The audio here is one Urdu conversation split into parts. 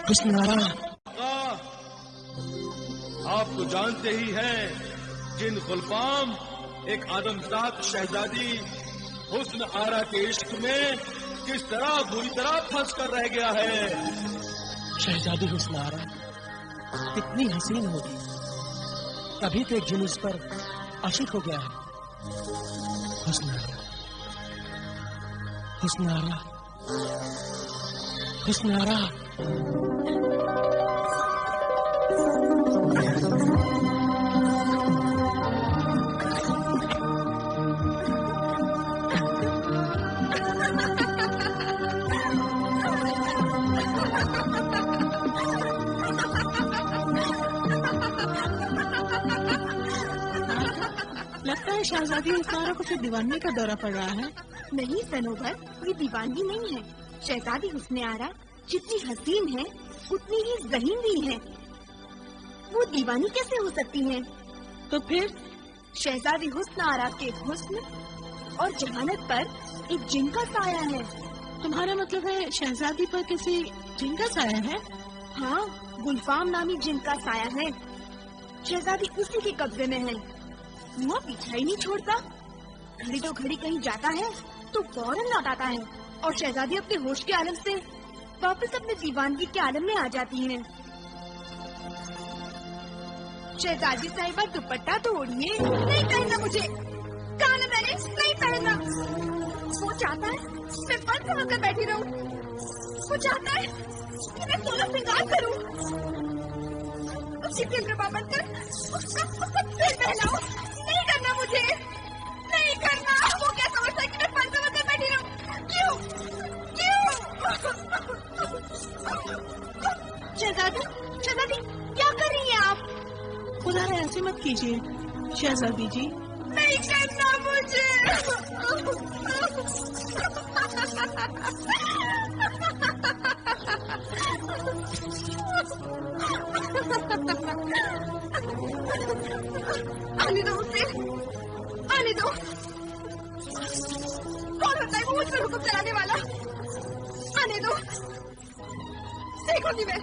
حسن آرا، آپ تو جانتے ہی ہیں جن غلفام ایک آدمزاد شہزادی حسن آرا کے عشق میں کس طرح بری طرح پھنس کر رہ گیا ہے. شہزادی حسن آرا کتنی حسین ہوگی، تبھی تو ایک جنوس پر عاشق ہو گیا ہے. حسن آرا، حسن آرا، حسن آرا. لگتا ہے شہزادی حسن آرا کو پھر دیوانگی کا دورہ پڑ رہا ہے. نہیں سنوبر، یہ دیوانگی نہیں ہے. شہزادی حسن آرا جتنی حسین ہے اتنی ہی ذہین بھی ہے. وہ دیوانی کیسے ہو سکتی ہیں؟ تو پھر شہزادی حسن آرا کے حسن اور جہانت پر ایک جن کا سایہ ہے. تمہارا مطلب ہے شہزادی پر کسی جن کا سایہ ہے؟ ہاں، گلفام نامی جن کا سایہ ہے. شہزادی اسی کے قبضے میں ہے. وہ پیچھا ہی نہیں چھوڑتا. گھڑی تو گھڑی کہیں جاتا ہے تو فوراً لوٹ آتا ہے اور شہزادی اپنے ہوش کے عالم سے واپس اپنے دیوانگی کے عالم میں آ جاتی ہیں. شہزادی صاحبہ دوپٹہ تو اوڑھیے. نہیں پہننا مجھے. کہا نا میں نے نہیں پہننا. وہ چاہتا ہے میں بند ہو کر بیٹھی رہوں. وہ چاہتا ہے کہ میں سولہ سنگار کروں. اسی دل ربا بن کر اس کا پھر پہناؤں. نہیں کرنا مجھے. نہیں کرنا. وہ کیا سمجھتا ہے کہ میں بند ہو کر بیٹھی رہوں؟ کیوں؟ شہزادی کیا کر رہی ہیں آپ؟ خدا رہا ایسے مت کیجیے شہزادی جی. نہیں کرنا مجھے. آنے دو اسے. آنے دو. کون ہوتا ہے وہ مجھ پر حکم چلانے والا؟ آنے دو. دیکھو گی میں.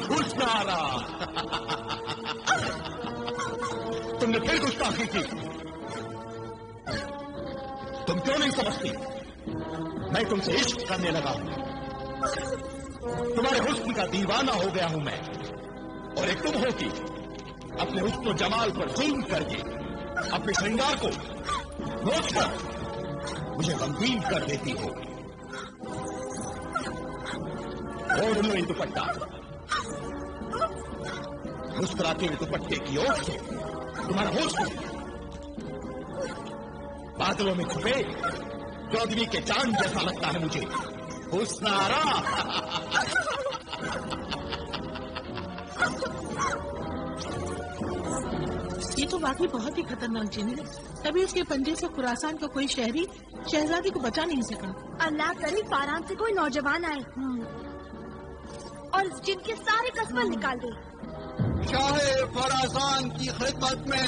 حسن آرا، تم نے پھر گستاخی کی. تم کیوں نہیں سمجھتی میں تم سے عشق کرنے لگا ہوں. تمہارے حسن کا دیوانہ ہو گیا ہوں میں. اور ایک تم ہو کہ اپنے حسن و جمال پر ظلم کر کے اپنے شرنگار کو نوچ کر مجھے غمگین کر دیتی ہو. اوڑھ لو یہ دوپٹہ. مسکراتے ہوئے دوپٹے کی اوٹ سے تمہارا حسن بادلوں میں چھپے چودھری کے چاند جیسا لگتا ہے مجھے. حسن آرا. یہ تو واقعی بہت ہی خطرناک جن ہے. تبھی اس کے پنجے سے خراسان کا کوئی شہری شہزادی کو بچا نہیں سکا. اللہ کرے فاران سے کوئی نوجوان آئے اور جن کے سارے قسمت نکال دے. شاہ خراسان کی خدمت میں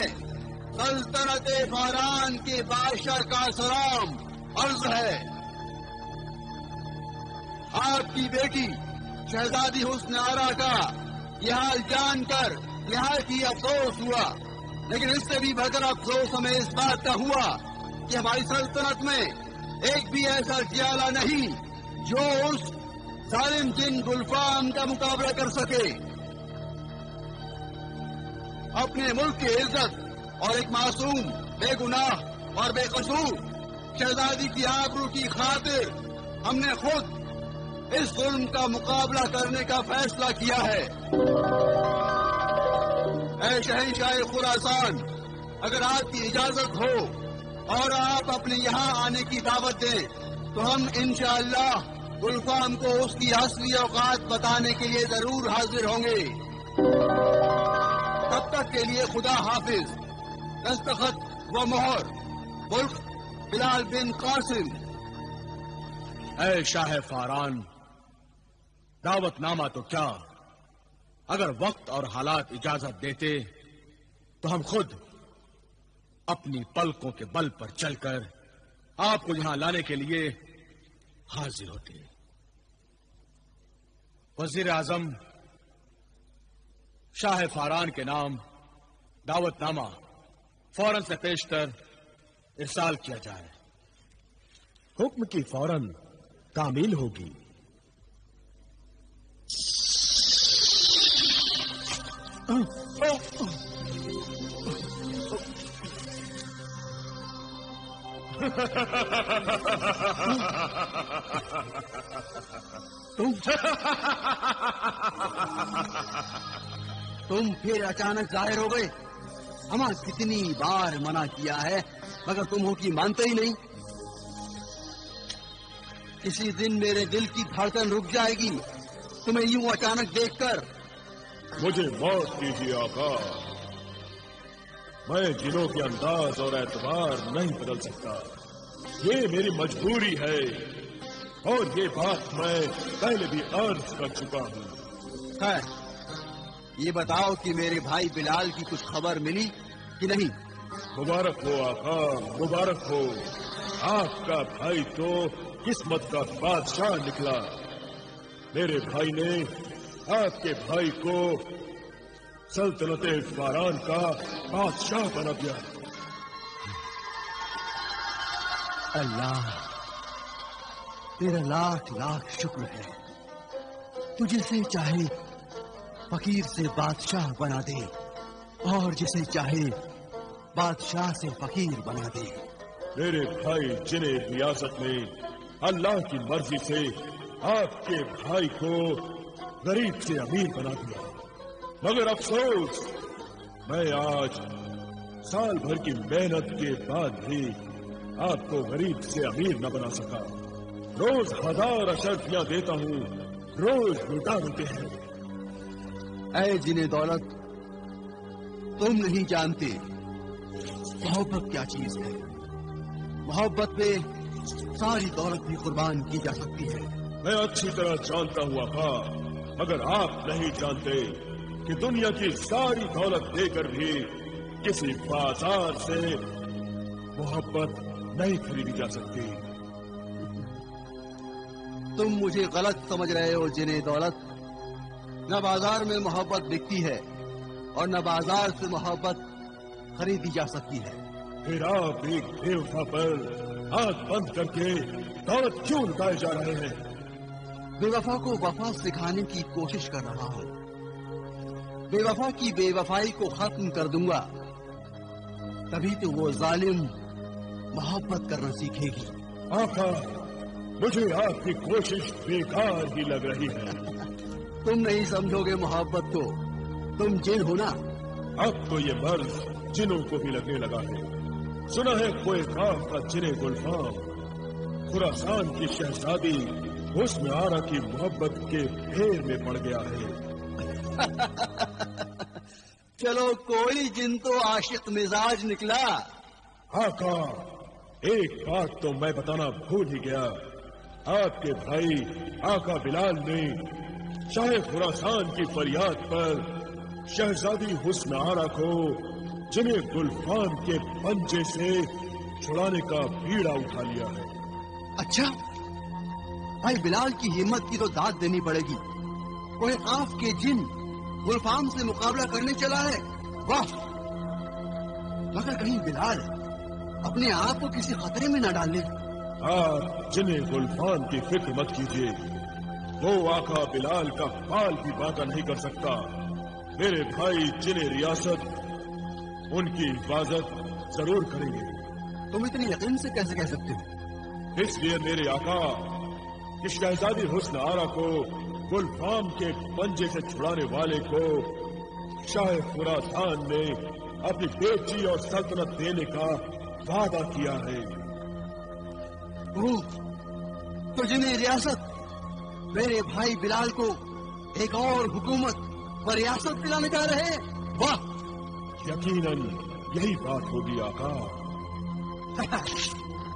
سلطنت فاران کے بادشاہ کا سلام عرض ہے. آپ کی بیٹی شہزادی حسن آرا کا یہ حال جان کر نہایت ہی افسوس ہوا. لیکن اس سے بھی بڑھ کر افسوس ہمیں اس بات کا ہوا کہ ہماری سلطنت میں ایک بھی ایسا جیالہ نہیں جو اس ظالم جن گلفام کا مقابلہ کر سکے. اپنے ملک کی عزت اور ایک معصوم بے گناہ اور بے قصور شہزادی کی آبرو کی خاطر ہم نے خود اس ظلم کا مقابلہ کرنے کا فیصلہ کیا ہے. اے شہنشاہ خراسان، اگر آپ کی اجازت ہو اور آپ اپنے یہاں آنے کی دعوت دیں تو ہم انشاءاللہ گلفام کو اس کی اصلی اوقات بتانے کے لیے ضرور حاضر ہوں گے. تب تک کے لیے خدا حافظ. دستخط و مہر. ملک بلال بن قاسم. اے شاہ فاران، دعوت نامہ تو کیا، اگر وقت اور حالات اجازت دیتے تو ہم خود اپنی پلکوں کے بل پر چل کر آپ کو یہاں لانے کے لیے حاضر ہوتے. وزیر اعظم، شاہ فاران کے نام دعوت نامہ فوراً سے پیشتر ارسال کیا جائے. حکم کی فوراً تعمیل ہوگی. تم پھر اچانک ظاہر ہو گئے. ہمیں کتنی بار منع کیا ہے مگر تم ہو کہ مانتے ہی نہیں. کسی دن میرے دل کی دھڑکن رک جائے گی تمہیں یوں اچانک دیکھ کر. مجھے موت کیجیے آقا، میں جنوں کے انداز اور اعتبار نہیں بدل سکتا. یہ میری مجبوری ہے اور یہ بات میں پہلے بھی عرض کر چکا ہوں. خیر، یہ بتاؤ کہ میرے بھائی بلال کی کچھ خبر ملی کہ نہیں؟ مبارک ہو آقا، مبارک ہو. آپ کا بھائی تو قسمت کا بادشاہ نکلا. میرے بھائی نے آپ کے بھائی کو سلطنت فاران کا بادشاہ بنا دیا. اللہ تیرا لاکھ لاکھ شکر ہے. تو جسے چاہے فقیر سے بادشاہ بنا دے اور جسے چاہے بادشاہ سے فقیر بنا دے. میرے بھائی جنہیں ریاست میں اللہ کی مرضی سے آپ کے بھائی کو غریب سے امیر بنا دیا. مگر افسوس، میں آج سال بھر کی محنت کے بعد بھی آپ کو غریب سے امیر نہ بنا سکا. روز ہزار اشرفیاں دیتا ہوں، روز لٹا دیتے ہیں. اے جنہیں دولت، تم نہیں جانتے محبت کیا چیز ہے. محبت پہ ساری دولت بھی قربان کی جا سکتی ہے. میں اچھی طرح جانتا ہوں آقا، مگر آپ نہیں جانتے کہ دنیا کی ساری دولت دے کر بھی کسی بازار سے محبت نہیں خریدی جا سکتی. تم مجھے غلط سمجھ رہے ہو جنہیں دولت. نہ بازار میں محبت بکتی ہے اور نہ بازار سے محبت خریدی جا سکتی ہے. پھر آپ ایک بے وفا پر آنکھ بند کر کے دولت کیوں لٹائے جا رہے ہیں؟ بے وفا کو وفا سکھانے کی کوشش کر رہا ہوں. بے وفا کی بے وفائی کو ختم کر دوں گا تبھی تو وہ ظالم محبت کرنا سیکھے گی. آقا، مجھے آپ کی کوشش بیکار ہی لگ رہی ہے. تم نہیں سمجھو گے محبت کو. تم جن ہو نا. اب تو یہ مرض جنوں کو بھی لگنے لگا ہے. سنا ہے کوئی خواب کا جنیں گلفام خراسان کی شہزادی حسن آرا کی محبت کے پھیر میں پڑ گیا ہے. چلو کوئی جن تو عاشق مزاج نکلا. آقا، ایک بات تو میں بتانا بھول ہی گیا. آپ کے بھائی آقا بلال نے شاہ خراسان کی فریاد پر شہزادی حسن آرا کو جنہیں گلفام کے پنجے سے چھڑانے کا بیڑا اٹھا لیا ہے. اچھا، بھائی بلال کی ہمت کی تو داد دینی پڑے گی. کوئی آف کے جن گلفام سے مقابلہ کرنے چلا ہے. واہ! مگر کہیں بلال اپنے آپ کو کسی خطرے میں نہ ڈال لے. آپ جنہیں گلفام کی فکر مت کیجیے. وہ آقا بلال کا بال بھی باقا نہیں کر سکتا. میرے بھائی جنہیں ریاست ان کی حفاظت ضرور کریں گے. تم اتنی یقین سے کیسے کہہ سکتے ہو؟ اس لیے میرے آقا کہ شہزادی حسن آرا کو گلفام کے پنجے سے چھڑانے والے کو شاہ خراسان نے اپنی بیٹی اور سلطنت دینے کا وعدہ کیا ہے. تو جنہیں ریاست میرے بھائی بلال کو ایک اور حکومت و ریاست دلانے جا رہے ہیں. واہ! یقیناً یہی بات ہوگی آقا.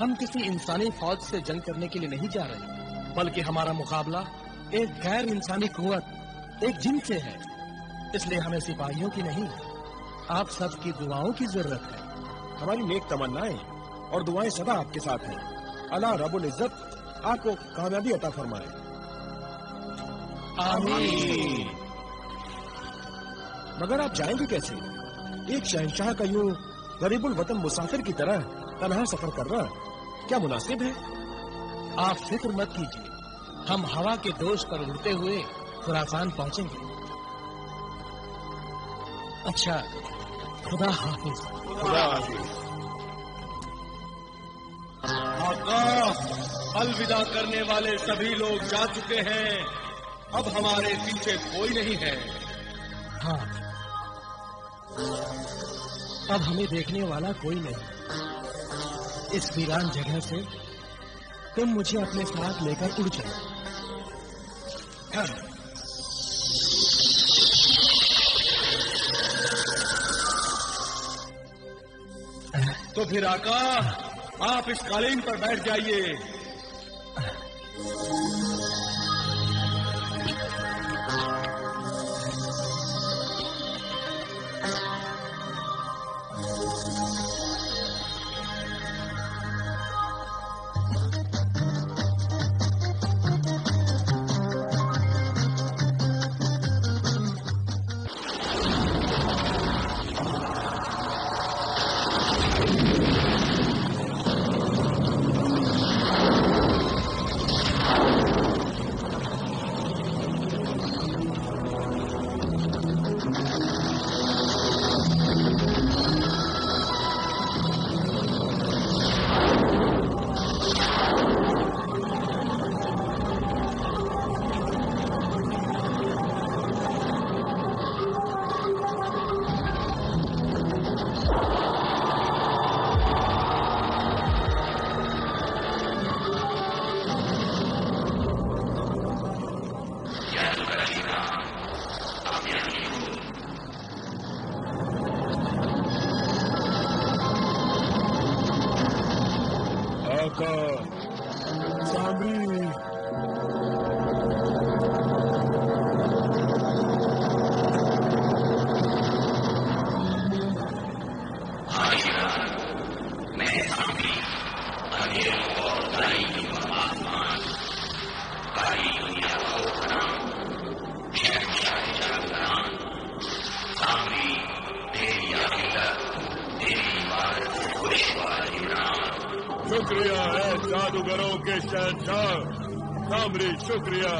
ہم کسی انسانی فوج سے جنگ کرنے کے لیے نہیں جا رہے، بلکہ ہمارا مقابلہ ایک غیر انسانی قوت، ایک جن سے ہے۔ اس لیے ہمیں سپاہیوں کی نہیں، آپ سب کی دعاؤں کی ضرورت ہے۔ ہماری نیک تمنائیں اور دعائیں سدا آپ کے ساتھ ہیں۔ اللہ رب العزت آپ کو کامیابی عطا فرمائے۔ آمین۔ مگر آپ جائیں گے کیسے؟ ایک شہنشاہ کا یوں غریب الوطن مسافر کی طرح تنہا سفر کرنا کیا مناسب ہے؟ آپ فکر مت کیجیے، ہم ہوا کے دوش پر اڑتے ہوئے خراسان پہنچیں گے۔ اچھا، خدا حافظ۔ خدا حافظ۔ آقا، الوداع کرنے والے سبھی لوگ جا چکے ہیں، اب ہمارے پیچھے کوئی نہیں ہے۔ ہاں، اب ہمیں دیکھنے والا کوئی نہیں۔ اس ویران جگہ سے تم مجھے اپنے ساتھ لے کر اڑ جاؤ۔ تو پھر آقا، آپ اس قالین پر بیٹھ جائیے۔ شکریہ ہے جادوگروں کے شہنشاہ سامری، شکریہ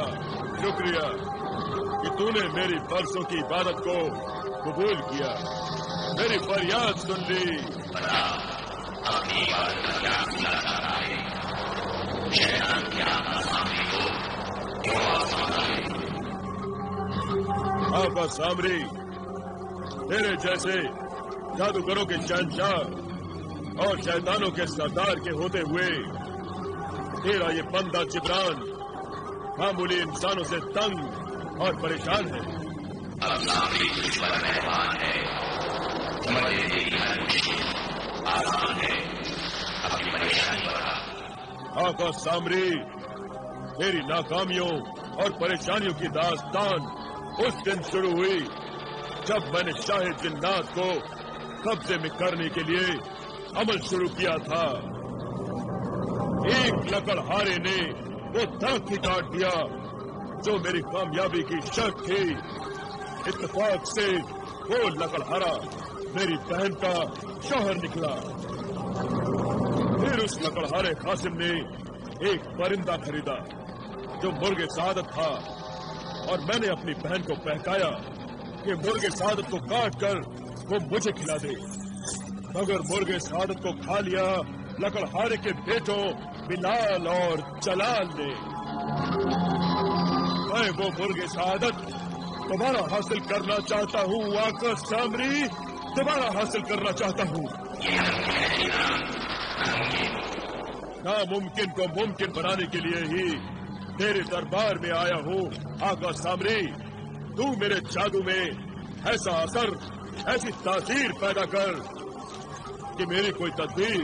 شکریہ کہ تو نے میری برسوں کی عبادت کو قبول کیا، میری فریاد سن لی۔ آقا سامری، تیرے جیسے جادوگروں کے شہنشاہ اور شیطانوں کے سردار کے ہوتے ہوئے تیرا یہ بندہ جبران معمولی انسانوں سے تنگ اور پریشان ہے۔ آقا سامری، تیری ناکامیوں اور پریشانیوں کی داستان اس دن شروع ہوئی جب میں نے شاہ جنات کو قبضے میں کرنے کے لیے عمل شروع کیا تھا۔ ایک لکڑہارے نے وہ درخت ہی کاٹ دیا جو میری کامیابی کی شرط تھی۔ اتفاق سے وہ لکڑہارا میری بہن کا شوہر نکلا۔ پھر اس لکڑہارے قاسم نے ایک پرندہ خریدا جو مرغ سعادت تھا، اور میں نے اپنی بہن کو بہکایا کہ مرغ سعادت کو کاٹ کر وہ مجھے کھلا دے، مگر مرغ سعادت کو کھا لیا لکڑہارے کے بیٹوں بلال اور جلال نے۔ میں وہ مرغ سعادت دوبارہ حاصل کرنا چاہتا ہوں آقا سامری، دوبارہ حاصل کرنا چاہتا ہوں۔ ناممکن کو ممکن بنانے کے لیے ہی تیرے دربار میں آیا ہوں آقا سامری۔ تو میرے جادو میں ایسا اثر، ایسی تاثیر پیدا کر کہ میری کوئی تدبیر